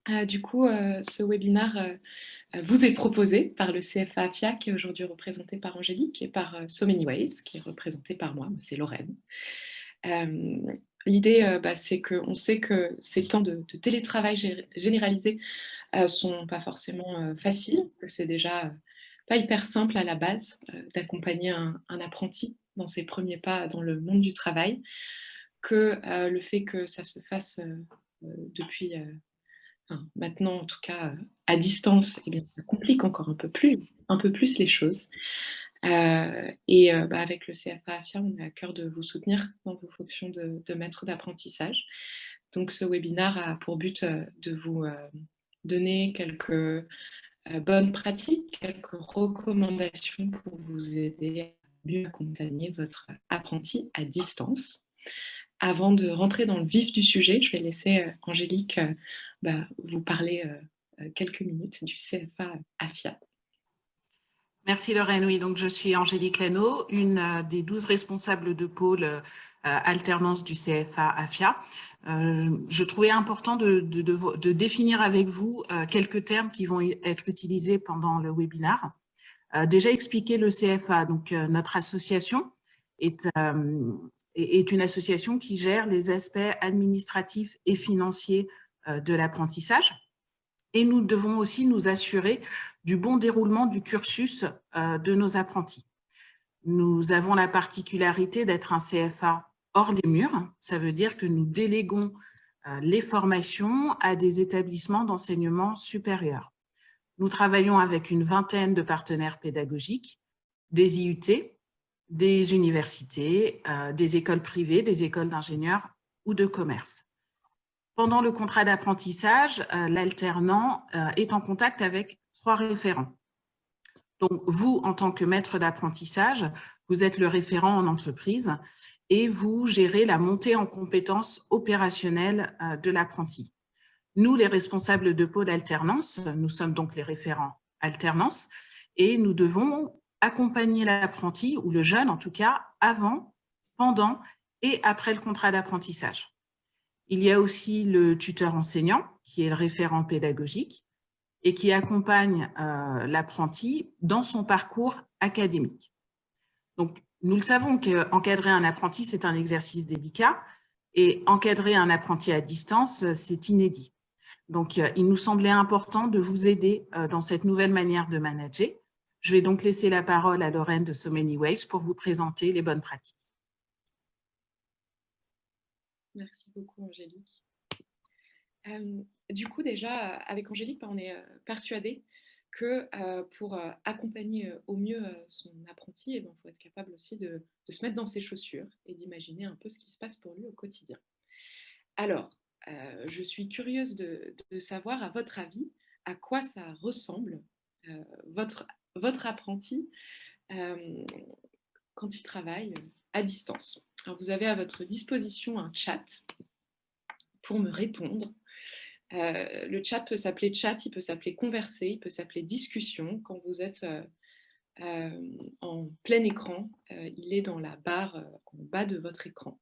Ce webinaire vous est proposé par le CFA AFIA, qui est aujourd'hui représenté par Angélique, et par So Many Ways, qui est représenté par moi, c'est Lorraine. L'idée, c'est qu'on sait que ces temps de télétravail généralisé sont pas forcément faciles, que c'est déjà pas hyper simple à la base d'accompagner un apprenti dans ses premiers pas dans le monde du travail, que le fait que ça se fasse depuis maintenant, en tout cas, à distance, eh bien, ça complique encore un peu plus les choses. Avec le CFA AFIA, on a à cœur de vous soutenir dans vos fonctions de maître d'apprentissage. Donc ce webinaire a pour but de vous donner quelques bonnes pratiques, quelques recommandations pour vous aider à mieux accompagner votre apprenti à distance. Avant de rentrer dans le vif du sujet, je vais laisser Angélique vous parler quelques minutes du CFA AFIA. Merci Lorraine. Oui, donc je suis Angélique Lano, une des 12 responsables de pôle alternance du CFA AFIA. Je trouvais important de définir avec vous quelques termes qui vont être utilisés pendant le webinaire. Déjà expliquer le CFA, donc notre association est une association qui gère les aspects administratifs et financiers de l'apprentissage. Et nous devons aussi nous assurer du bon déroulement du cursus de nos apprentis. Nous avons la particularité d'être un CFA hors les murs. Ça veut dire que nous déléguons les formations à des établissements d'enseignement supérieur. Nous travaillons avec une vingtaine de partenaires pédagogiques, des IUT, des universités, des écoles privées, des écoles d'ingénieurs ou de commerce. Pendant le contrat d'apprentissage, l'alternant est en contact avec 3 référents. Donc, vous, en tant que maître d'apprentissage, vous êtes le référent en entreprise et vous gérez la montée en compétences opérationnelles de l'apprenti. Nous, les responsables de pôle alternance, nous sommes donc les référents alternance et nous devons accompagner l'apprenti, ou le jeune en tout cas, avant, pendant et après le contrat d'apprentissage. Il y a aussi le tuteur enseignant, qui est le référent pédagogique et qui accompagne l'apprenti dans son parcours académique. Donc, nous le savons qu'encadrer un apprenti, c'est un exercice délicat et encadrer un apprenti à distance, c'est inédit. Donc, il nous semblait important de vous aider dans cette nouvelle manière de manager. Je vais donc laisser la parole à Lorraine de So Many Ways pour vous présenter les bonnes pratiques. Merci beaucoup, Angélique. Déjà, avec Angélique, on est persuadé que pour accompagner au mieux son apprenti, il faut être capable aussi de se mettre dans ses chaussures et d'imaginer un peu ce qui se passe pour lui au quotidien. Alors, je suis curieuse de savoir, à votre avis, à quoi ça ressemble votre apprenti quand il travaille à distance. Alors, vous avez à votre disposition un chat pour me répondre. Le chat peut s'appeler chat, il peut s'appeler converser, il peut s'appeler discussion. Quand vous êtes en plein écran, il est dans la barre en bas de votre écran.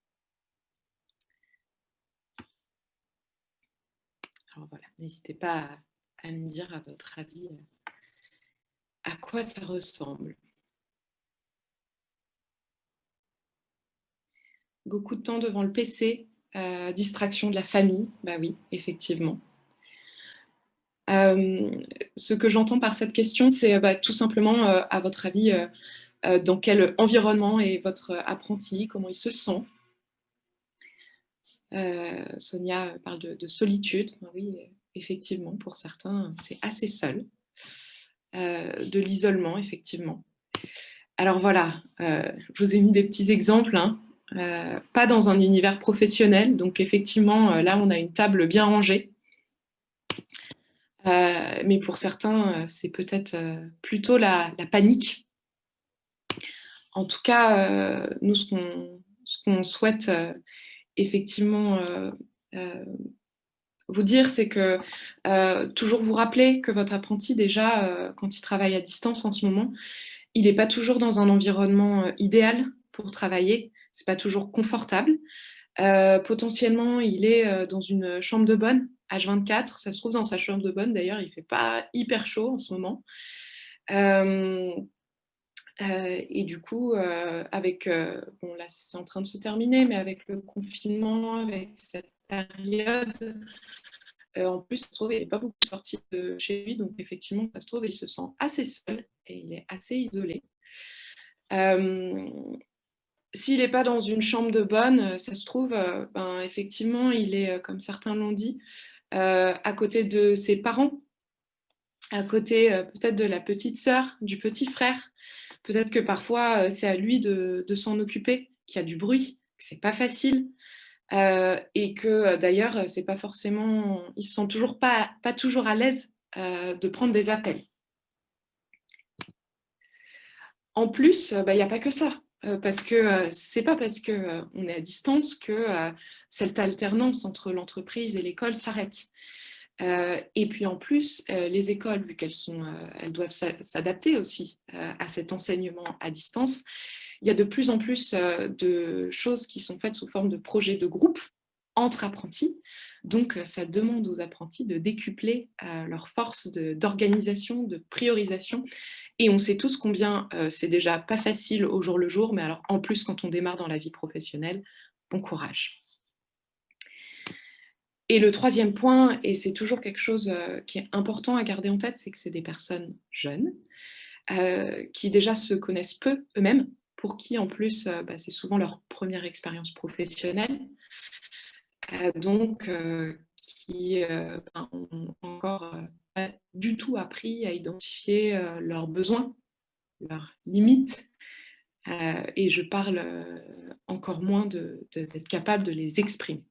Alors voilà, n'hésitez pas à me dire à votre avis à quoi ça ressemble. Beaucoup de temps devant le PC, distraction de la famille, bah oui, effectivement. Ce que j'entends par cette question, c'est tout simplement, à votre avis, dans quel environnement est votre apprenti, comment il se sent. Sonia parle de solitude. Oui, effectivement, pour certains, c'est assez seul. De l'isolement, effectivement. Alors voilà, je vous ai mis des petits exemples, hein. Pas dans un univers professionnel, donc effectivement, là, on a une table bien rangée. Mais pour certains, c'est peut-être plutôt la panique. En tout cas, nous, ce qu'on souhaite effectivement vous dire, c'est que toujours vous rappeler que votre apprenti, déjà, quand il travaille à distance en ce moment, il n'est pas toujours dans un environnement idéal pour travailler, c'est pas toujours confortable. Potentiellement, il est dans une chambre de bonne H24. Ça se trouve dans sa chambre de bonne, d'ailleurs, il ne fait pas hyper chaud en ce moment. Et du coup, bon là, c'est en train de se terminer, mais avec le confinement, avec cette période, en plus, ça se trouve, il n'est pas beaucoup sorti de chez lui, donc effectivement, ça se trouve, il se sent assez seul et il est assez isolé. S'il n'est pas dans une chambre de bonne, ça se trouve, effectivement, il est, comme certains l'ont dit, à côté de ses parents, à côté peut-être de la petite sœur, du petit frère. Peut-être que parfois, c'est à lui de s'en occuper, qu'il y a du bruit, que c'est pas facile, et que d'ailleurs, c'est pas forcément, il se sent toujours pas toujours à l'aise de prendre des appels. En plus, il n'y a pas que ça, parce que c'est pas parce qu'on est à distance que cette alternance entre l'entreprise et l'école s'arrête. Et puis en plus, les écoles, vu elles doivent s'adapter aussi à cet enseignement à distance, il y a de plus en plus de choses qui sont faites sous forme de projets de groupe entre apprentis. Donc, ça demande aux apprentis de décupler leur force d'organisation, de priorisation. Et on sait tous combien c'est déjà pas facile au jour le jour, mais alors en plus, quand on démarre dans la vie professionnelle, bon courage. Et le troisième point, et c'est toujours quelque chose qui est important à garder en tête, c'est que c'est des personnes jeunes, qui déjà se connaissent peu eux-mêmes, pour qui en plus c'est souvent leur première expérience professionnelle, donc qui ont encore pas du tout appris à identifier leurs besoins, leurs limites, et je parle encore moins d'être capable de les exprimer.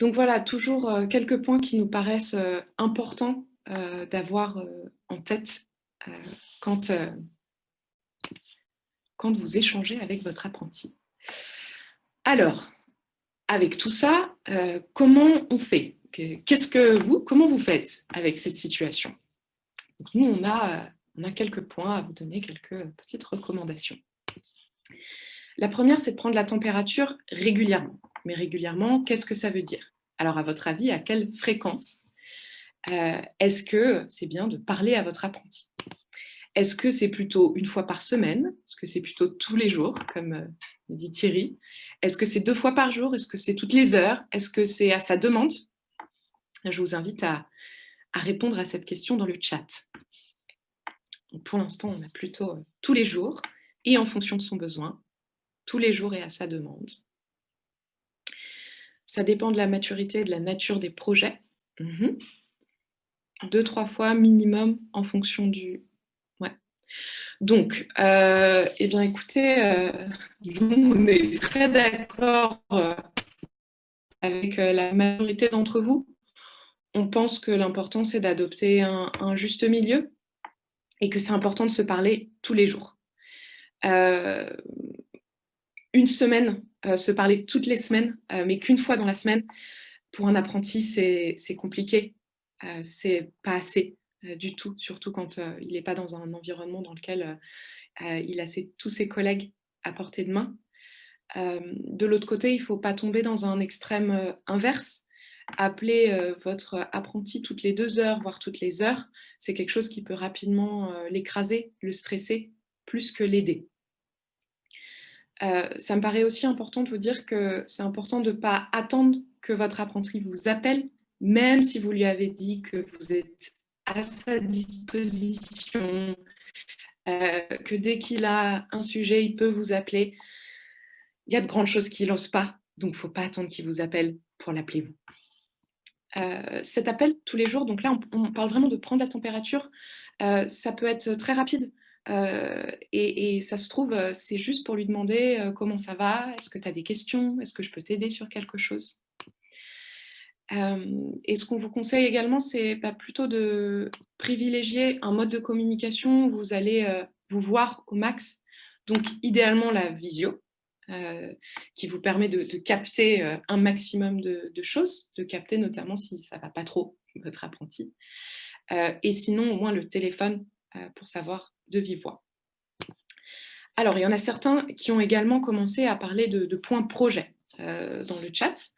Donc voilà, toujours quelques points qui nous paraissent importants d'avoir en tête euh, quand, quand vous échangez avec votre apprenti. Alors, avec tout ça, comment on fait? Comment vous faites avec cette situation? Donc nous, on a quelques points à vous donner, quelques petites recommandations. La première, c'est de prendre la température régulièrement. Mais régulièrement, qu'est-ce que ça veut dire? Alors, à votre avis, à quelle fréquence est-ce que c'est bien de parler à votre apprenti? Est-ce que c'est plutôt une fois par semaine? Est-ce que c'est plutôt tous les jours, comme me dit Thierry? Est-ce que c'est 2 fois par jour? Est-ce que c'est toutes les heures? Est-ce que c'est à sa demande? Je vous invite à répondre à cette question dans le chat. Donc pour l'instant, on a plutôt tous les jours et en fonction de son besoin, tous les jours et à sa demande. Ça dépend de la maturité et de la nature des projets. 2-3 fois minimum en fonction du... Ouais. Donc, eh bien écoutez, on est très d'accord avec la majorité d'entre vous. On pense que l'important, c'est d'adopter un juste milieu et que c'est important de se parler tous les jours. Une semaine, se parler toutes les semaines, mais qu'une fois dans la semaine, pour un apprenti, c'est compliqué. C'est pas assez du tout, surtout quand il n'est pas dans un environnement dans lequel il a tous ses collègues à portée de main. De l'autre côté, il ne faut pas tomber dans un extrême inverse. Appeler votre apprenti toutes les 2 heures, voire toutes les heures, c'est quelque chose qui peut rapidement l'écraser, le stresser, plus que l'aider. Ça me paraît aussi important de vous dire que c'est important de ne pas attendre que votre apprenti vous appelle, même si vous lui avez dit que vous êtes à sa disposition, que dès qu'il a un sujet, il peut vous appeler. Il y a de grandes choses qu'il n'ose pas, donc il ne faut pas attendre qu'il vous appelle pour l'appeler vous. Cet appel tous les jours, donc là on parle vraiment de prendre la température, ça peut être très rapide, et ça se trouve, c'est juste pour lui demander comment ça va, est-ce que tu as des questions, est-ce que je peux t'aider sur quelque chose? Et ce qu'on vous conseille également, c'est plutôt de privilégier un mode de communication où vous allez vous voir au max, donc idéalement la visio, qui vous permet de capter un maximum de choses, de capter notamment si ça ne va pas trop, votre apprenti. Et sinon, au moins le téléphone pour savoir de vive voix. Alors, il y en a certains qui ont également commencé à parler de points projets dans le chat.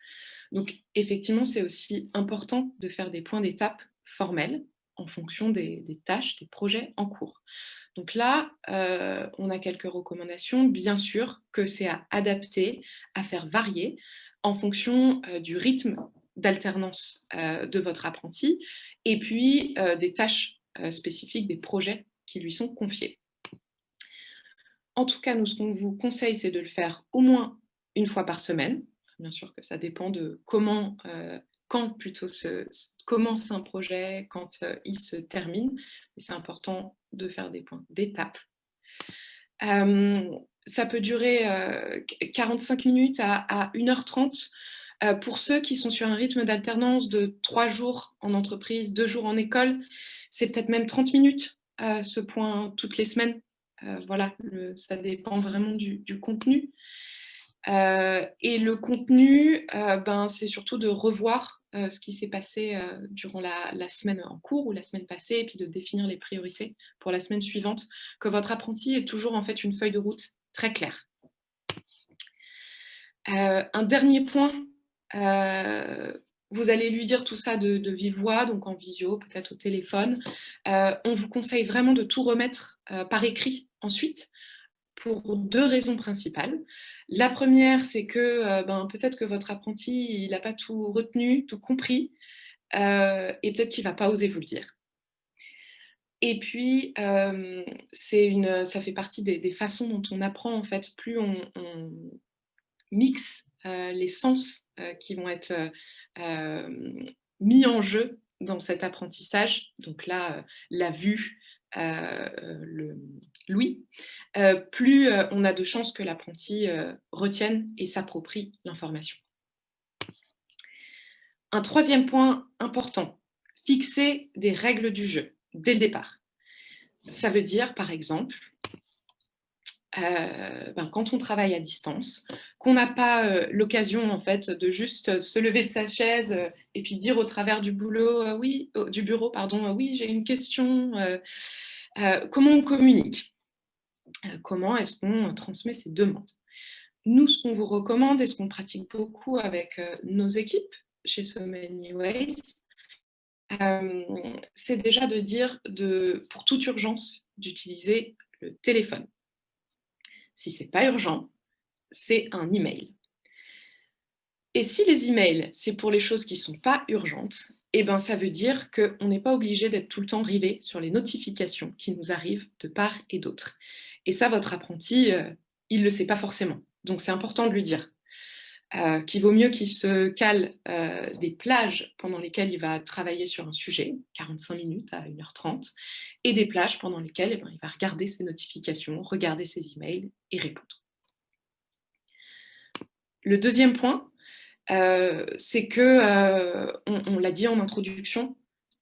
Donc effectivement, c'est aussi important de faire des points d'étape formels en fonction des tâches, des projets en cours. Donc là, on a quelques recommandations. Bien sûr que c'est à adapter, à faire varier en fonction, du rythme d'alternance, de votre apprenti et puis, des tâches, spécifiques, des projets qui lui sont confiés. En tout cas, nous, ce qu'on vous conseille, c'est de le faire au moins une fois par semaine. Bien sûr que ça dépend de comment, quand plutôt commence un projet, quand, il se termine. Mais c'est important de faire des points d'étape. Ça peut durer, 45 minutes à 1 h 30. Pour ceux qui sont sur un rythme d'alternance de 3 jours en entreprise, 2 jours en école, c'est peut-être même 30 minutes, ce point toutes les semaines. Voilà, ça dépend vraiment du contenu. Et le contenu, ben, c'est surtout de revoir, ce qui s'est passé, durant la semaine en cours ou la semaine passée et puis de définir les priorités pour la semaine suivante. Que votre apprenti ait toujours en fait une feuille de route très claire. Un dernier point, vous allez lui dire tout ça de vive voix, donc en visio, peut-être au téléphone. On vous conseille vraiment de tout remettre, par écrit ensuite, pour 2 raisons principales. La première, c'est que, ben, peut-être que votre apprenti, il n'a pas tout retenu, tout compris, et peut-être qu'il ne va pas oser vous le dire. Et puis, ça fait partie des façons dont on apprend, en fait. Plus on mixe, les sens, qui vont être, mis en jeu dans cet apprentissage, donc là, la vue, le l'ouïe, plus, on a de chances que l'apprenti, retienne et s'approprie l'information. Un troisième point important, fixer des règles du jeu dès le départ. Ça veut dire, par exemple, ben, quand on travaille à distance, qu'on n'a pas, l'occasion en fait de juste se lever de sa chaise, et puis dire au travers du boulot, «Oui», du bureau pardon, «Oui, j'ai une question», comment on communique? Comment est-ce qu'on transmet ses demandes? Nous, ce qu'on vous recommande et ce qu'on pratique beaucoup avec, nos équipes chez So Many Ways, c'est déjà de dire pour toute urgence, d'utiliser le téléphone. Si c'est pas urgent, c'est un email. Et si les emails, c'est pour les choses qui ne sont pas urgentes, eh ben, ça veut dire qu'on n'est pas obligé d'être tout le temps rivé sur les notifications qui nous arrivent de part et d'autre. Et ça, votre apprenti, il ne le sait pas forcément. Donc c'est important de lui dire. Qu'il vaut mieux qu'il se cale, des plages pendant lesquelles il va travailler sur un sujet, 45 minutes à 1 h 30, et des plages pendant lesquelles, eh ben, il va regarder ses notifications, regarder ses emails et répondre. Le deuxième point, c'est que, on l'a dit en introduction,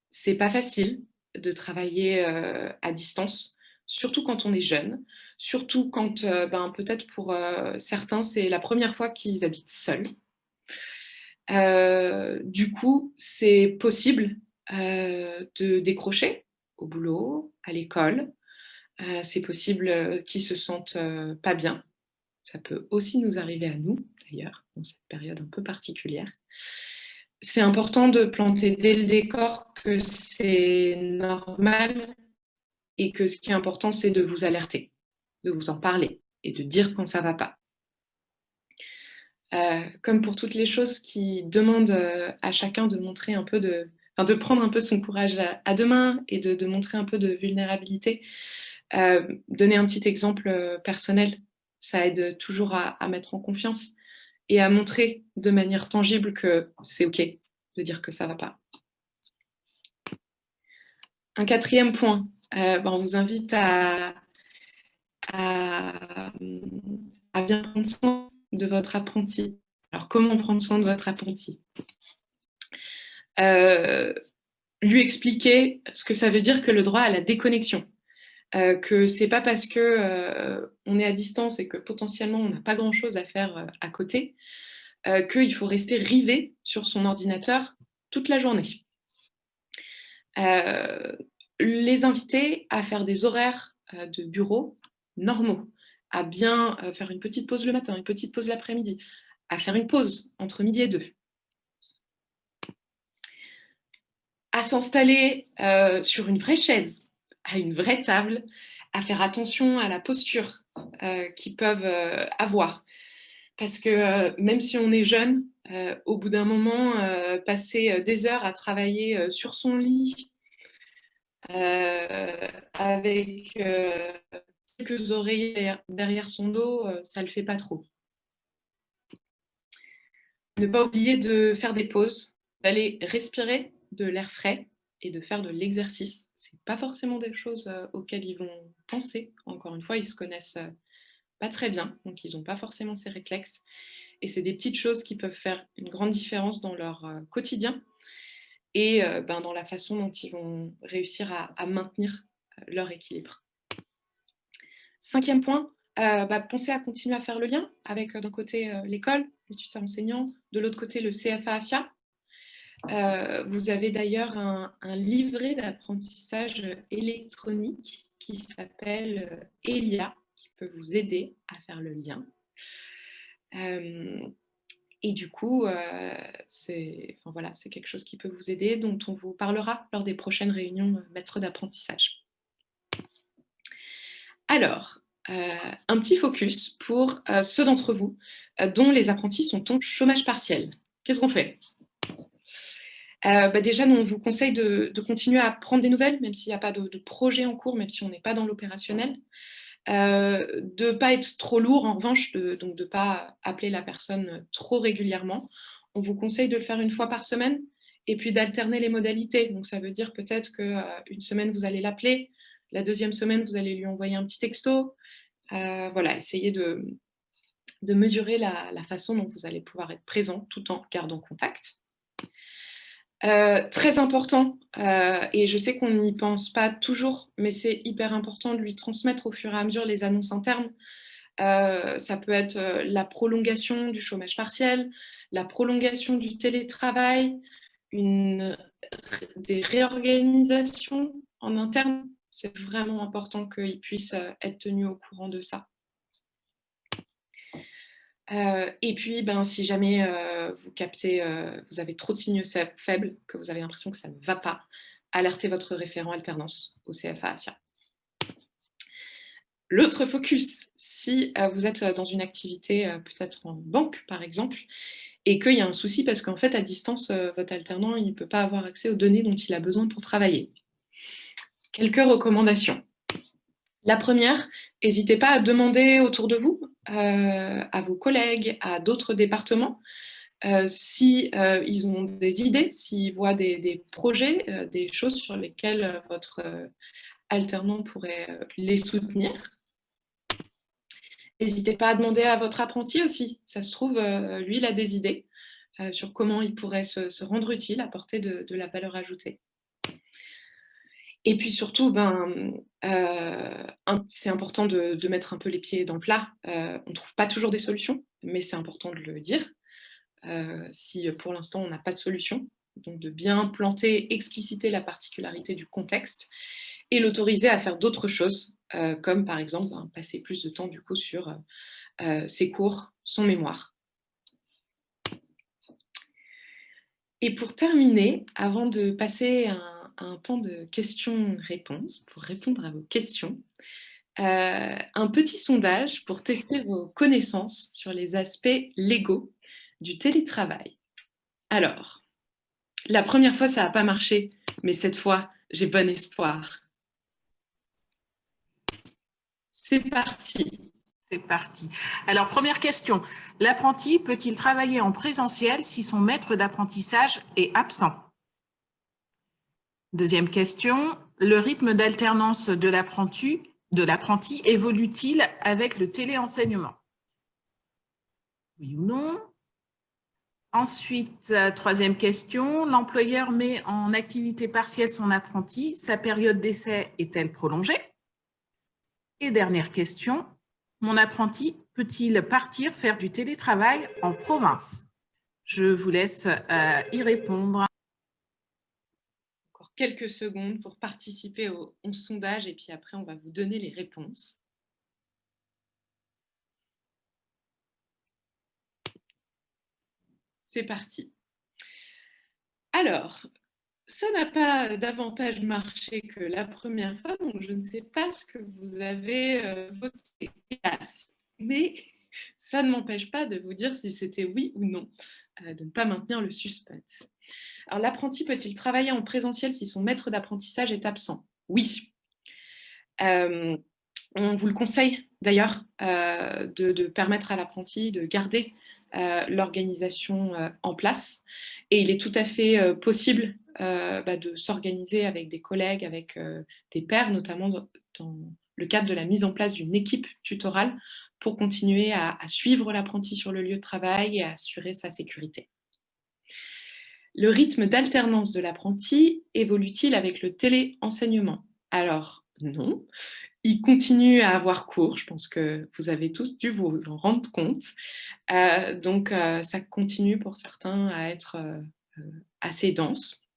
c'est pas facile de travailler, à distance, surtout quand on est jeune, surtout quand, ben, peut-être pour, certains, c'est la première fois qu'ils habitent seuls. Du coup, c'est possible, de décrocher au boulot, à l'école. C'est possible, qu'ils se sentent, pas bien. Ça peut aussi nous arriver à nous, d'ailleurs, dans cette période un peu particulière. C'est important de planter dès le décor que c'est normal et que ce qui est important, c'est de vous alerter, de vous en parler et de dire quand ça va pas. Comme pour toutes les choses qui demandent, à chacun de montrer un peu de prendre un peu son courage à 2 mains et de montrer un peu de vulnérabilité. Donner un petit exemple, personnel, ça aide toujours à mettre en confiance et à montrer de manière tangible que c'est OK de dire que ça va pas. Un quatrième point, ben, on vous invite à bien prendre soin de votre apprenti. Alors comment prendre soin de votre apprenti? Lui expliquer ce que ça veut dire que le droit à la déconnexion. Que c'est pas parce que, on est à distance et que potentiellement on n'a pas grand-chose à faire, à côté, qu'il faut rester rivé sur son ordinateur toute la journée. Heu, les inviter à faire des horaires, de bureau normaux, à bien, faire une petite pause le matin, une petite pause l'après-midi, à faire une pause entre midi et 2. s'installer sur une vraie chaise, à une vraie table, à faire attention à la posture qu'ils peuvent avoir. Parce que même si on est jeune, au bout d'un moment, passer des heures à travailler sur son lit, avec quelques oreillers derrière son dos, ça ne le fait pas trop. Ne pas oublier de faire des pauses, d'aller respirer de l'air frais et de faire de l'exercice. Ce n'est pas forcément des choses auxquelles ils vont penser. Encore une fois, ils ne se connaissent pas très bien, donc ils n'ont pas forcément ces réflexes. Et c'est des petites choses qui peuvent faire une grande différence dans leur quotidien et dans la façon dont ils vont réussir à maintenir leur équilibre. 5e point, pensez à continuer à faire le lien avec d'un côté l'école, le tuteur enseignant, de l'autre côté le CFA AFIA. Vous avez d'ailleurs un livret d'apprentissage électronique qui s'appelle ELIA, qui peut vous aider à faire le lien. Et du coup, c'est quelque chose qui peut vous aider, dont on vous parlera lors des prochaines réunions maîtres d'apprentissage. Alors, un petit focus pour ceux d'entre vous dont les apprentis sont en chômage partiel. Qu'est-ce qu'on fait ? Déjà, nous, on vous conseille de continuer à prendre des nouvelles, même s'il n'y a pas de projet en cours, même si on n'est pas dans l'opérationnel. De ne pas être trop lourd, en revanche, donc de ne pas appeler la personne trop régulièrement. On vous conseille de le faire une fois par semaine et puis d'alterner les modalités. Donc ça veut dire peut-être qu'une semaine, vous allez l'appeler, la deuxième semaine, vous allez lui envoyer un petit texto. Voilà, essayez de mesurer la façon dont vous allez pouvoir être présent tout en gardant contact. Très important, et je sais qu'on n'y pense pas toujours, mais c'est hyper important de lui transmettre au fur et à mesure les annonces internes. Ça peut être la prolongation du chômage partiel, la prolongation du télétravail, des réorganisations en interne. C'est vraiment important qu'ils puissent être tenus au courant de ça. Et puis, si jamais vous captez, vous avez trop de signaux faibles, que vous avez l'impression que ça ne va pas, alertez votre référent alternance au CFA AFIA. L'autre focus, si vous êtes dans une activité peut-être en banque par exemple, et qu'il y a un souci parce qu'en fait à distance, votre alternant il ne peut pas avoir accès aux données dont il a besoin pour travailler. Quelques recommandations. La première, n'hésitez pas à demander autour de vous, à vos collègues, à d'autres départements, si ils ont des idées, s'ils voient des projets, des choses sur lesquelles votre alternant pourrait les soutenir. N'hésitez pas à demander à votre apprenti aussi. Ça se trouve, lui, il a des idées sur comment il pourrait se rendre utile, apporter de la valeur ajoutée. Et puis surtout, c'est important de mettre un peu les pieds dans le plat. On ne trouve pas toujours des solutions, mais c'est important de le dire. Si pour l'instant on n'a pas de solution, donc de bien planter, expliciter la particularité du contexte et l'autoriser à faire d'autres choses, comme par exemple passer plus de temps du coup sur ses cours, son mémoire. Et pour terminer, avant de passer un temps de questions-réponses, pour répondre à vos questions, un petit sondage pour tester vos connaissances sur les aspects légaux du télétravail. Alors, la première fois, ça n'a pas marché, mais cette fois, j'ai bon espoir. C'est parti. C'est parti. Alors, première question. L'apprenti peut-il travailler en présentiel si son maître d'apprentissage est absent? Deuxième question. Le rythme d'alternance de l'apprenti évolue-t-il avec le téléenseignement? Oui ou non? Ensuite, troisième question. L'employeur met en activité partielle son apprenti. Sa période d'essai est-elle prolongée? Et dernière question. Mon apprenti peut-il partir faire du télétravail en province? Je vous laisse y répondre. Encore quelques secondes pour participer au sondage et puis après, on va vous donner les réponses. C'est parti. Alors, ça n'a pas davantage marché que la première fois, donc je ne sais pas ce que vous avez voté. Mais ça ne m'empêche pas de vous dire si c'était oui ou non, de ne pas maintenir le suspense. Alors, l'apprenti peut-il travailler en présentiel si son maître d'apprentissage est absent? Oui. On vous le conseille d'ailleurs de permettre à l'apprenti de garder l'organisation en place. Et il est tout à fait possible de s'organiser avec des collègues, avec des pairs, notamment dans le cadre de la mise en place d'une équipe tutorale pour continuer à suivre l'apprenti sur le lieu de travail et à assurer sa sécurité. Le rythme d'alternance de l'apprenti évolue-t-il avec le téléenseignement? Alors, non. Il continue à avoir cours, je pense que vous avez tous dû vous en rendre compte. Donc, ça continue pour certains à être assez dense.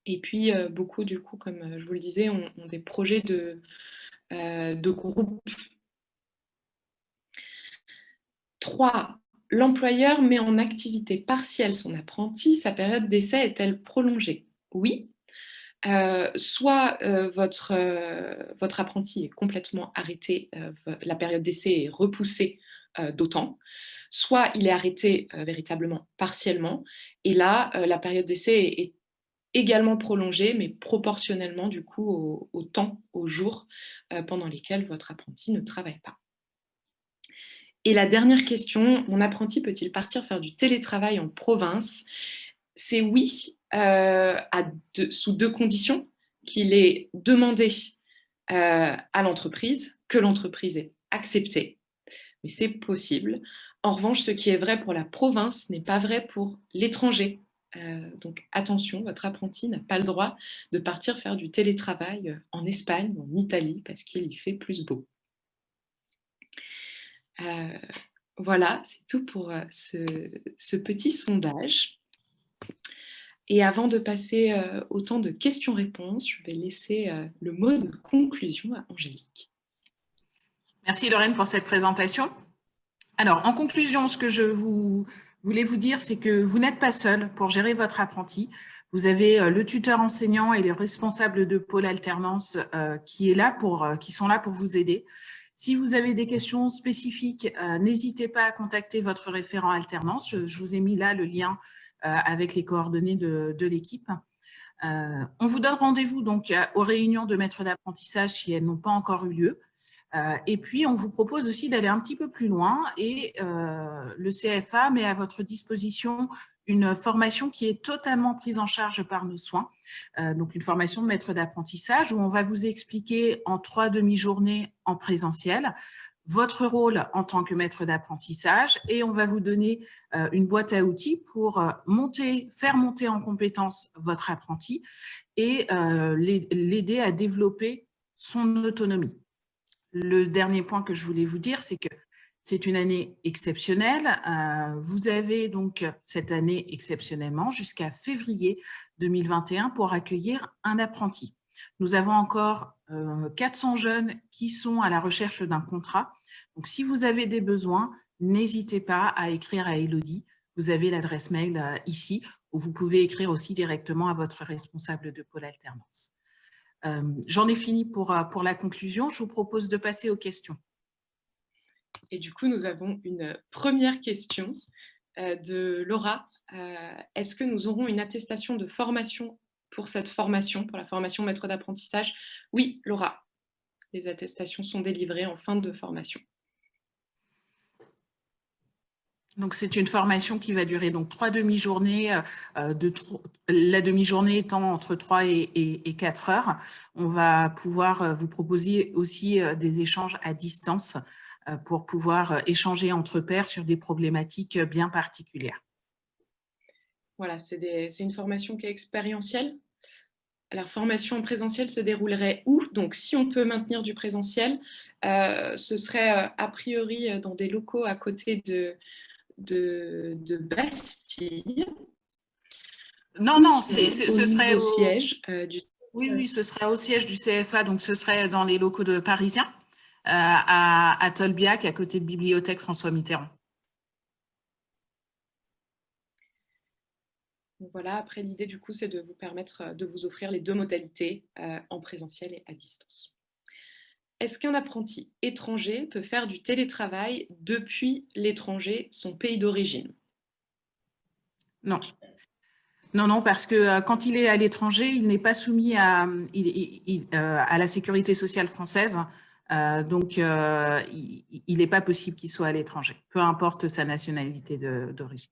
Et puis, beaucoup, du coup, comme je vous le disais, ont des projets de groupe. 3. L'employeur met en activité partielle son apprenti. Sa période d'essai est-elle prolongée? Oui. Soit votre apprenti est complètement arrêté, la période d'essai est repoussée d'autant, soit il est arrêté véritablement partiellement, et là, la période d'essai est également prolongée, mais proportionnellement du coup au temps, aux jours pendant lesquels votre apprenti ne travaille pas. Et la dernière question, mon apprenti peut-il partir faire du télétravail en province? C'est oui, sous 2 conditions: qu'il est demandé à l'entreprise, que l'entreprise ait accepté, mais c'est possible. En revanche, ce qui est vrai pour la province n'est pas vrai pour l'étranger. Donc attention, votre apprenti n'a pas le droit de partir faire du télétravail en Espagne ou en Italie parce qu'il y fait plus beau. Voilà, c'est tout pour ce petit sondage. Et avant de passer au temps de questions-réponses, je vais laisser le mot de conclusion à Angélique. Merci Lorraine pour cette présentation. Alors, en conclusion, ce que je voulais vous dire, c'est que vous n'êtes pas seul pour gérer votre apprenti. Vous avez le tuteur enseignant et les responsables de pôle alternance qui sont là pour vous aider. Si vous avez des questions spécifiques, n'hésitez pas à contacter votre référent alternance. Je vous ai mis là le lien avec les coordonnées de l'équipe. On vous donne rendez-vous donc aux réunions de maîtres d'apprentissage si elles n'ont pas encore eu lieu. Et puis, on vous propose aussi d'aller un petit peu plus loin et le CFA met à votre disposition une formation qui est totalement prise en charge par nos soins, donc une formation de maître d'apprentissage où on va vous expliquer en 3 demi-journées en présentiel votre rôle en tant que maître d'apprentissage et on va vous donner une boîte à outils pour faire monter en compétence votre apprenti et l'aider à développer son autonomie. Le dernier point que je voulais vous dire, c'est que c'est une année exceptionnelle. Vous avez donc cette année exceptionnellement jusqu'à février 2021 pour accueillir un apprenti. Nous avons encore 400 jeunes qui sont à la recherche d'un contrat. Donc, si vous avez des besoins, n'hésitez pas à écrire à Élodie. Vous avez l'adresse mail ici, où vous pouvez écrire aussi directement à votre responsable de pôle alternance. J'en ai fini pour la conclusion. Je vous propose de passer aux questions. Et du coup, nous avons une première question de Laura. Est-ce que nous aurons une attestation de formation pour cette formation, pour la formation maître d'apprentissage? Oui, Laura. Les attestations sont délivrées en fin de formation. Donc, c'est une formation qui va durer donc 3 demi-journées, la demi-journée étant entre 3 et 4 heures. On va pouvoir vous proposer aussi des échanges à distance pour pouvoir échanger entre pairs sur des problématiques bien particulières. Voilà, c'est une formation qui est expérientielle. La formation en présentiel se déroulerait où? Donc, si on peut maintenir du présentiel, ce serait a priori dans des locaux à côté de Bastille. Non, ce serait au siège du... Oui, ce serait au siège du CFA, donc ce serait dans les locaux de Parisiens, à Tolbiac, à côté de Bibliothèque François Mitterrand. Donc voilà, après l'idée du coup, c'est de vous permettre de vous offrir les 2 modalités, en présentiel et à distance. Est-ce qu'un apprenti étranger peut faire du télétravail depuis l'étranger, son pays d'origine? Non. Non, non, parce que quand il est à l'étranger, il n'est pas soumis à la sécurité sociale française. Donc, il n'est pas possible qu'il soit à l'étranger, peu importe sa nationalité d'origine.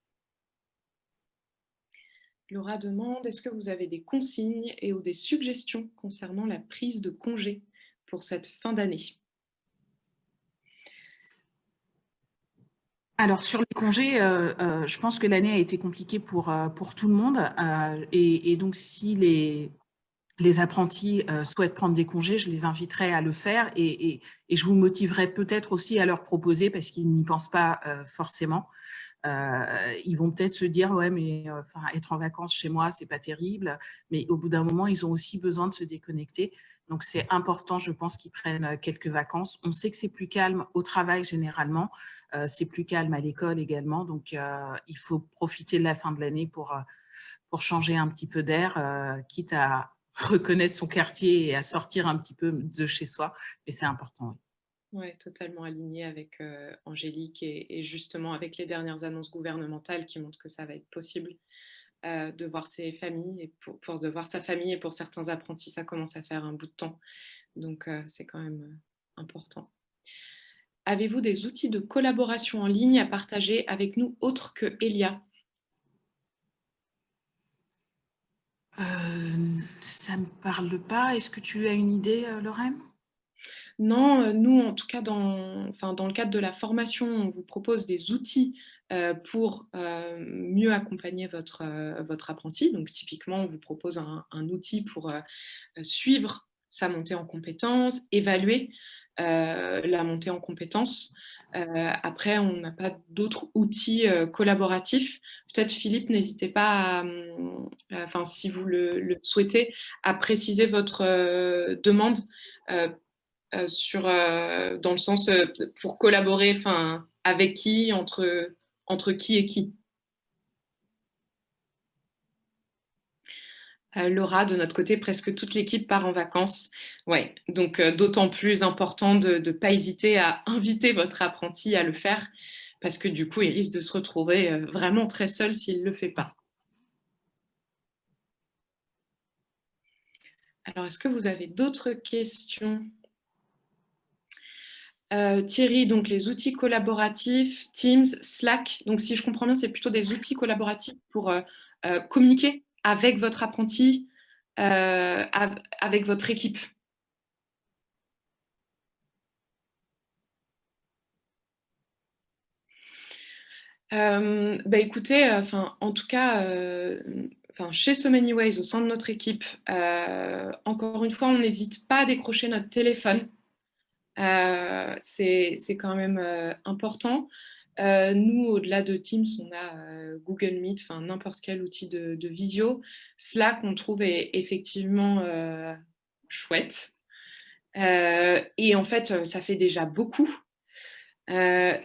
Laura demande, est-ce que vous avez des consignes et ou des suggestions concernant la prise de congé pour cette fin d'année? Alors, sur les congés, je pense que l'année a été compliquée pour tout le monde. Et donc, si les apprentis souhaitent prendre des congés, je les inviterai à le faire et je vous motiverai peut-être aussi à leur proposer parce qu'ils n'y pensent pas forcément. Ils vont peut-être se dire ouais mais être en vacances chez moi c'est pas terrible, mais au bout d'un moment ils ont aussi besoin de se déconnecter, donc c'est important je pense qu'ils prennent quelques vacances. On sait que c'est plus calme au travail généralement, c'est plus calme à l'école également, donc il faut profiter de la fin de l'année pour changer un petit peu d'air, quitte à reconnaître son quartier et à sortir un petit peu de chez soi, mais c'est important. Oui. Ouais, totalement alignée avec, Angélique et justement avec les dernières annonces gouvernementales qui montrent que ça va être possible, de voir ses familles et pour de voir sa famille et pour certains apprentis, ça commence à faire un bout de temps. Donc, c'est quand même, important. Avez-vous des outils de collaboration en ligne à partager avec nous autres que Elia? Ça ne me parle pas. Est-ce que tu as une idée, Lorraine? Non, nous, en tout cas, dans le cadre de la formation, on vous propose des outils, pour, mieux accompagner votre apprenti. Donc typiquement, on vous propose un outil pour, suivre sa montée en compétences, évaluer, la montée en compétences. Après, on n'a pas d'autres outils, collaboratifs. Peut-être Philippe, n'hésitez pas à, enfin si vous le souhaitez, à préciser votre, demande, heu dans le sens pour collaborer, enfin, avec qui, entre qui et qui. Laura, de notre côté, presque toute l'équipe part en vacances. Ouais, donc d'autant plus important de ne pas hésiter à inviter votre apprenti à le faire, parce que du coup, il risque de se retrouver vraiment très seul s'il ne le fait pas. Alors, est-ce que vous avez d'autres questions? Thierry, donc les outils collaboratifs, Teams, Slack. Donc, si je comprends bien, c'est plutôt des outils collaboratifs pour communiquer avec votre apprenti, avec votre équipe. Bah, écoutez, en tout cas, chez So Many Ways, au sein de notre équipe, encore une fois, on n'hésite pas à décrocher notre téléphone. C'est quand même important. Nous, au-delà de Teams, on a Google Meet, enfin n'importe quel outil de visio. Slack, on trouve effectivement chouette. Et en fait, ça fait déjà beaucoup. En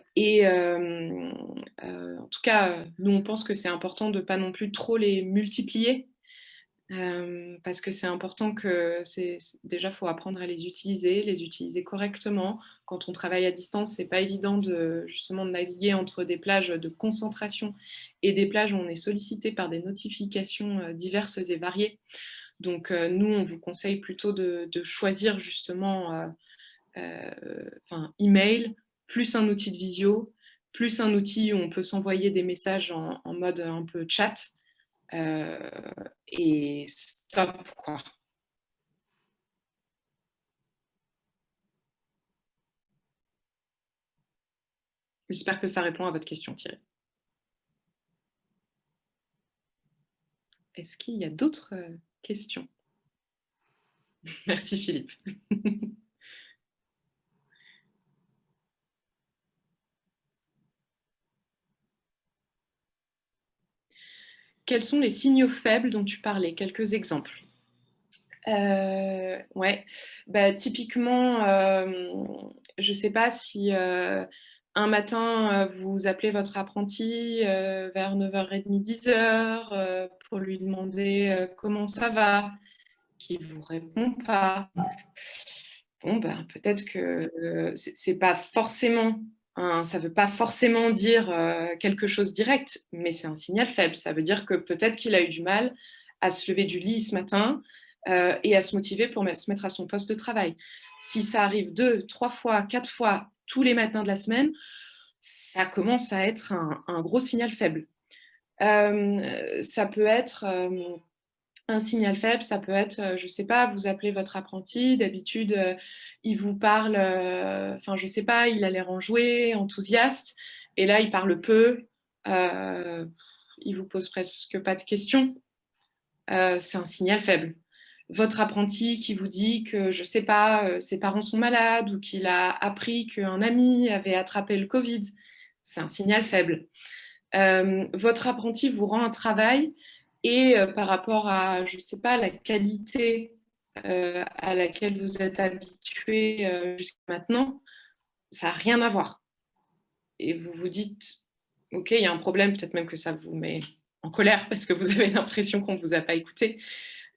tout cas, nous, on pense que c'est important de ne pas non plus trop les multiplier. Parce que c'est important que déjà, il faut apprendre à les utiliser correctement. Quand on travaille à distance, c'est pas évident justement de naviguer entre des plages de concentration et des plages où on est sollicité par des notifications diverses et variées. Donc, nous, on vous conseille plutôt de choisir justement email, plus un outil de visio, plus un outil où on peut s'envoyer des messages en mode un peu chat. Euh, et stop, quoi. J'espère que ça répond à votre question, Thierry. Est-ce qu'il y a d'autres questions? Merci, Philippe. Quels sont les signaux faibles dont tu parlais? Quelques exemples. Ouais, bah, typiquement, je ne sais pas si un matin, vous appelez votre apprenti vers 9h30, 10h pour lui demander comment ça va, qui ne vous répond pas. Bon, ben, peut-être que c'est pas forcément ça ne veut pas forcément dire quelque chose direct, mais c'est un signal faible. Ça veut dire que peut-être qu'il a eu du mal à se lever du lit ce matin et à se motiver pour se mettre à son poste de travail. Si ça arrive 2, 3 fois, 4 fois tous les matins de la semaine, ça commence à être un gros signal faible. Ça peut être un signal faible, ça peut être, je ne sais pas, vous appelez votre apprenti, d'habitude, il vous parle, enfin, je ne sais pas, il a l'air enjoué, enthousiaste, et là, il parle peu, il vous pose presque pas de questions. C'est un signal faible. Votre apprenti qui vous dit que, je ne sais pas, ses parents sont malades ou qu'il a appris qu'un ami avait attrapé le Covid, c'est un signal faible. Votre apprenti vous rend un travail et par rapport à, je ne sais pas, la qualité à laquelle vous êtes habitué jusqu'à maintenant, ça n'a rien à voir. Et vous vous dites, OK, il y a un problème, peut-être même que ça vous met en colère parce que vous avez l'impression qu'on ne vous a pas écouté.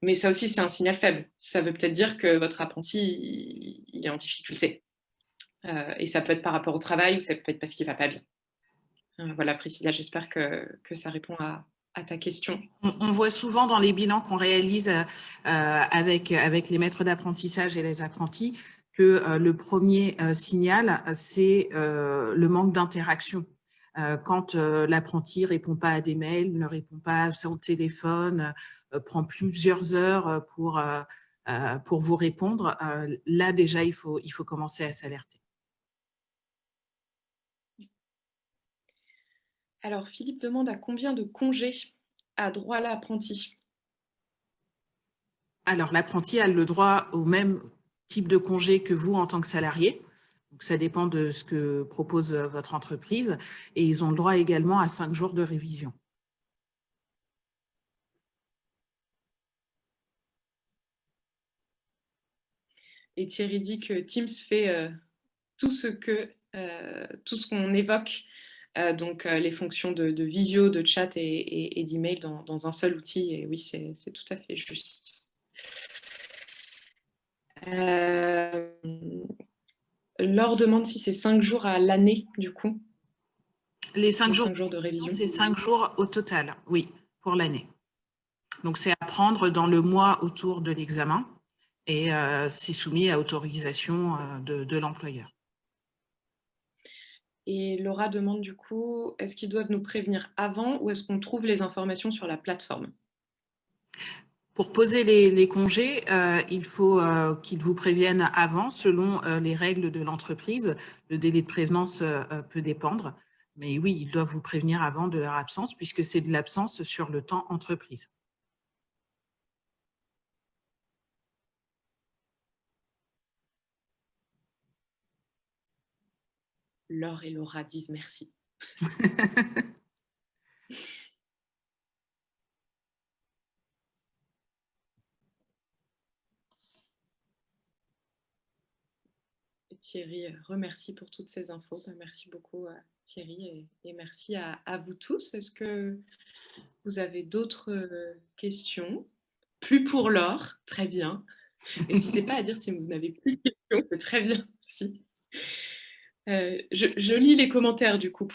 Mais ça aussi, c'est un signal faible. Ça veut peut-être dire que votre apprenti, il est en difficulté. Et ça peut être par rapport au travail ou ça peut être parce qu'il ne va pas bien. Voilà, Priscilla, j'espère que ça répond à ta question. On voit souvent dans les bilans qu'on réalise avec les maîtres d'apprentissage et les apprentis que le premier signal, c'est le manque d'interaction. Quand l'apprenti ne répond pas à des mails, ne répond pas à son téléphone, prend plusieurs heures pour vous répondre, là déjà, il faut commencer à s'alerter. Alors, Philippe demande à combien de congés a droit l'apprenti? Alors, l'apprenti a le droit au même type de congé que vous en tant que salarié. Donc, ça dépend de ce que propose votre entreprise. Et ils ont le droit également à 5 jours de révision. Et Thierry dit que Teams fait tout ce qu'on évoque, donc les fonctions de visio, de chat et d'email dans un seul outil. Et oui, c'est tout à fait juste. Laure demande si c'est 5 jours à l'année, du coup. Les 5 jours, 5 jours de révision. c'est 5 jours au total, oui, pour l'année. Donc, c'est à prendre dans le mois autour de l'examen et c'est soumis à autorisation de l'employeur. Et Laura demande du coup, est-ce qu'ils doivent nous prévenir avant ou est-ce qu'on trouve les informations sur la plateforme? Pour poser les congés, il faut qu'ils vous préviennent avant, selon les règles de l'entreprise. Le délai de prévenance peut dépendre, mais oui, ils doivent vous prévenir avant de leur absence, puisque c'est de l'absence sur le temps entreprise. Laure et Laura disent merci. Thierry remercie pour toutes ces infos. Merci beaucoup Thierry et merci à vous tous. Est-ce que vous avez d'autres questions? Plus pour Laure, très bien. N'hésitez pas à dire si vous n'avez plus de questions, c'est très bien aussi. Je lis les commentaires du coup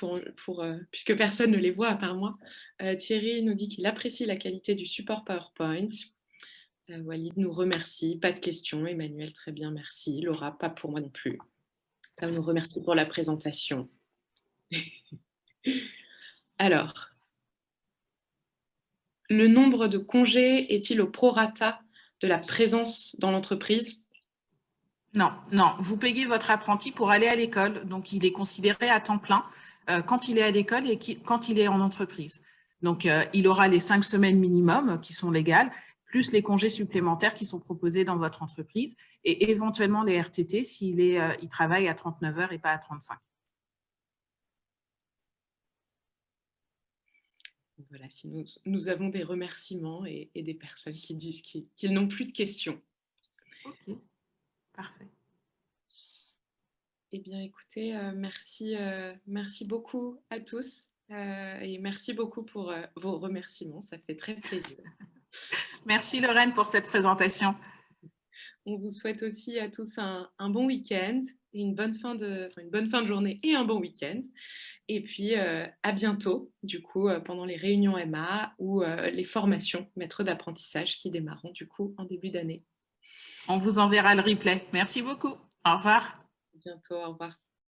puisque personne ne les voit à part moi. Thierry nous dit qu'il apprécie la qualité du support PowerPoint. Walid nous remercie, pas de questions. Emmanuel, très bien, merci. Laura, pas pour moi non plus. Elle nous remercie pour la présentation. Alors, le nombre de congés est-il au prorata de la présence dans l'entreprise? Non, non, vous payez votre apprenti pour aller à l'école, donc il est considéré à temps plein quand il est à l'école et quand il est en entreprise. Donc, il aura les 5 semaines minimum qui sont légales, plus les congés supplémentaires qui sont proposés dans votre entreprise et éventuellement les RTT il travaille à 39 heures et pas à 35. Voilà, si nous avons des remerciements et des personnes qui disent qu'ils n'ont plus de questions. Ok, parfait. Eh bien, écoutez, merci beaucoup à tous, et merci beaucoup pour, vos remerciements, ça fait très plaisir. Merci Lorraine pour cette présentation. On vous souhaite aussi à tous un bon week-end et une bonne fin de journée et un bon week-end. Et puis, à bientôt, du coup, pendant les réunions MA ou les formations maîtres d'apprentissage qui démarreront, du coup, en début d'année. On vous enverra le replay. Merci beaucoup. Au revoir. À bientôt, au revoir.